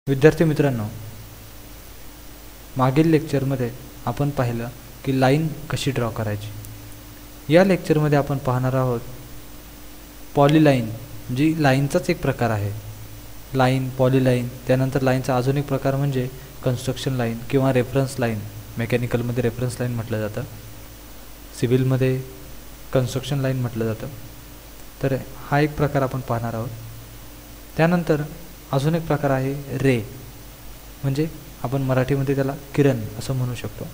विद्यार्थी मित्रांनो, मागील लेक्चरमध्ये आपण पाहिलं की लाईन कशी ड्रॉ करायची. या लेक्चरमध्ये आपण पाहणार आहोत पॉलीलाईन, जी लाईनचाच एक प्रकार आहे. लाईन, पॉलीलाईन, त्यानंतर लाईनचा अजून एक प्रकार म्हणजे कन्स्ट्रक्शन लाईन किंवा रेफरन्स लाईन. मेकॅनिकलमध्ये रेफरन्स लाईन म्हटलं जातं, सिव्हिलमध्ये कन्स्ट्रक्शन लाईन म्हटलं जातं. तर हा एक प्रकार आपण पाहणार आहोत. त्यानंतर अजून एक प्रकार आहे रे, म्हणजे आपण मराठीमध्ये त्याला किरण असं म्हणू शकतो.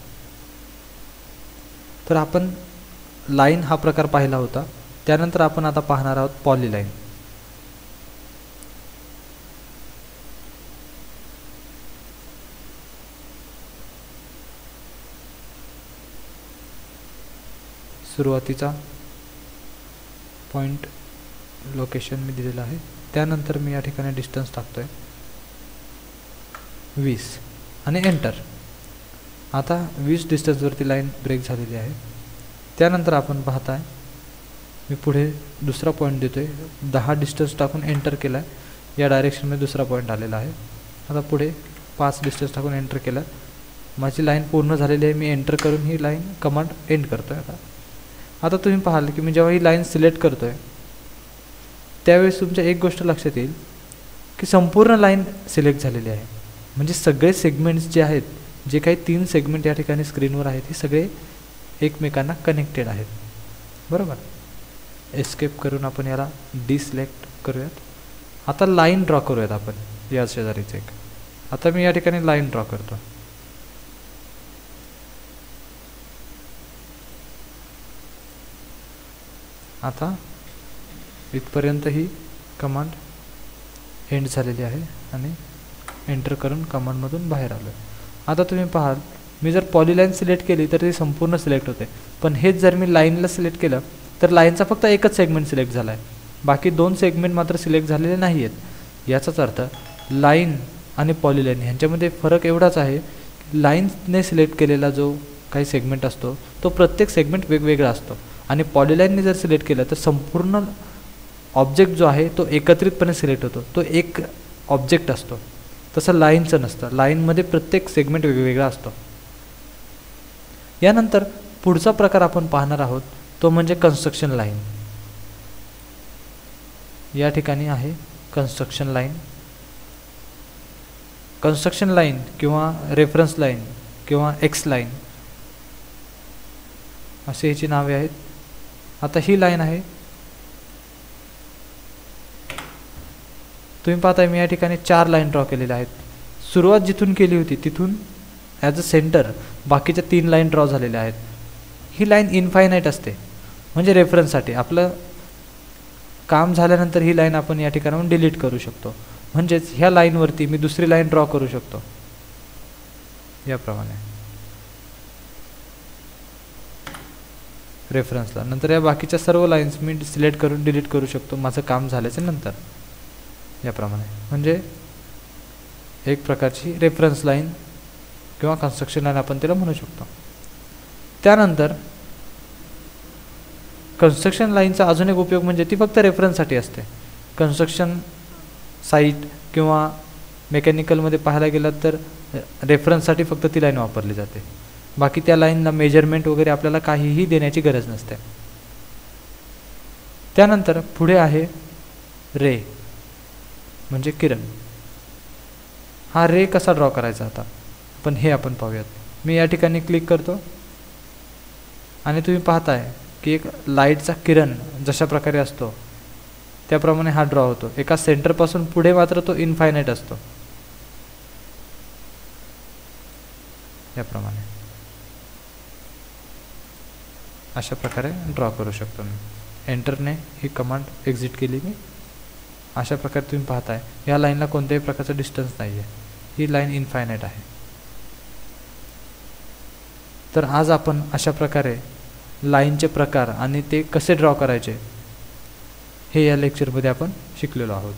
तर आपण लाईन हा प्रकार पाहिला होता. त्यानंतर आपण आता पाहणार आहोत पॉलीलाईन. सुरुवातीचा पॉइंट लोकेशन मी दिलेलं आहे. त्यानंतर मी या ठिकाणी डिस्टन्स टाकतोय 20 आणि एंटर. आता 20 डिस्टन्सवरती लाईन ब्रेक झालेली आहे. त्यानंतर आपण पाहताय मी पुढे दुसरा पॉईंट देतोय, 10 डिस्टन्स टाकून एंटर केला आहे. या डायरेक्शनमध्ये दुसरा पॉईंट आलेला आहे. आता पुढे 5 डिस्टन्स टाकून एंटर केला. माझी लाईन पूर्ण झालेली आहे. मी एंटर करून ही लाईन कमांड एंड करतोय. आता तुम्ही पाहाल की मी जेव्हा ही लाईन सिलेक्ट करतोय त्यावेळेस तुमच्या एक गोष्ट लक्षात येईल की संपूर्ण लाईन सिलेक्ट झालेली आहे. म्हणजे सगळे सेगमेंट्स जे आहेत, जे काही 3 सेगमेंट या ठिकाणी स्क्रीनवर आहेत, हे सगळे एकमेकांना कनेक्टेड आहेत. बरोबर. एस्केप करून आपण याला डिसिलेक्ट करूयात. आता लाईन ड्रॉ करूयात आपण या शेजारीच एक. आता मी या ठिकाणी लाईन ड्रॉ करतो. आता इथपर्यंत ही कमांड एंड झालेली आहे आणि एंटर करून कमांडमधून बाहेर आलो. आता तुम्ही पाहाल मी जर पॉलीलाईन सिलेक्ट केली तर ती संपूर्ण सिलेक्ट होते. पण हेच जर मी लाईनला सिलेक्ट केलं तर लाईनचा फक्त एकच सेगमेंट सिलेक्ट झाला आहे, बाकी 2 सेगमेंट मात्र सिलेक्ट झालेले नाही आहेत. याचाच अर्थ लाईन आणि पॉलीलाईन ह्यांच्यामध्ये फरक एवढाच आहे, लाईनने सिलेक्ट केलेला जो काही सेगमेंट असतो तो प्रत्येक सेगमेंट वेगवेगळा असतो, आणि पॉलीलाईनने जर सिलेक्ट केलं तर संपूर्ण ऑब्जेक्ट जो आहे तो एकत्रितपणे सिलेक्ट होतो, तो एक ऑब्जेक्ट असतो. तसं लाईनचं नसतं. लाईनमध्ये प्रत्येक सेगमेंट वेगवेगळा असतो. यानंतर पुढचा प्रकार आपण पाहणार आहोत तो म्हणजे कन्स्ट्रक्शन लाईन. या ठिकाणी आहे कन्स्ट्रक्शन लाईन. कन्स्ट्रक्शन लाईन किंवा रेफरन्स लाईन किंवा एक्स लाईन असे याची नावे आहेत. आता ही लाईन आहे. तुम्ही पाहताय मी या ठिकाणी 4 लाईन ड्रॉ केलेल्या आहेत. सुरुवात जिथून केली होती तिथून ॲज अ सेंटर बाकीच्या 3 लाईन ड्रॉ झालेल्या आहेत. ही लाईन इनफायनाईट असते, म्हणजे रेफरन्ससाठी. आपलं काम झाल्यानंतर ही लाईन आपण या ठिकाणाहून डिलीट करू शकतो. म्हणजेच ह्या लाईनवरती मी दुसरी लाईन ड्रॉ करू शकतो याप्रमाणे रेफरन्सला. नंतर या बाकीच्या सर्व लाईन्स मी सिलेक्ट करून डिलीट करू शकतो माझं काम झाल्याच्या नंतर याप्रमाणे. म्हणजे एक प्रकारची रेफरन्स लाईन किंवा कन्स्ट्रक्शन लाईन आपण त्याला म्हणू शकतो. त्यानंतर कन्स्ट्रक्शन लाईनचा अजून एक उपयोग म्हणजे ती फक्त रेफरन्ससाठी असते. कन्स्ट्रक्शन साईट किंवा मेकॅनिकलमध्ये पाहायला गेलं तर रेफरन्ससाठी फक्त ती लाईन वापरली जाते. बाकी त्या लाईनला मेजरमेंट वगैरे आपल्याला काहीही देण्याची गरज नसते. त्यानंतर पुढे आहे रे, म्हणजे किरण. हा रे कसा ड्रॉ करायचा आता पण हे आपण पाहूयात. मी या ठिकाणी क्लिक करतो आणि तुम्ही पाहताय की एक लाईटचा किरण जशा प्रकारे असतो त्याप्रमाणे हा ड्रॉ होतो. एका सेंटरपासून पुढे मात्र तो इनफायनाईट असतो याप्रमाणे. अशा प्रकारे ड्रॉ करू शकतो मी. एंटरने ही कमांड एक्झिट केली मी. अशा प्रकारे तुम्ही पाहताय या लाईनला कोणत्याही प्रकारचा डिस्टन्स नाही आहे. ही लाईन इनफायनाईट आहे. तर आज आपण अशा प्रकारे लाईनचे प्रकार आणि ते कसे ड्रॉ करायचे हे या लेक्चरमध्ये आपण शिकलेलो आहोत.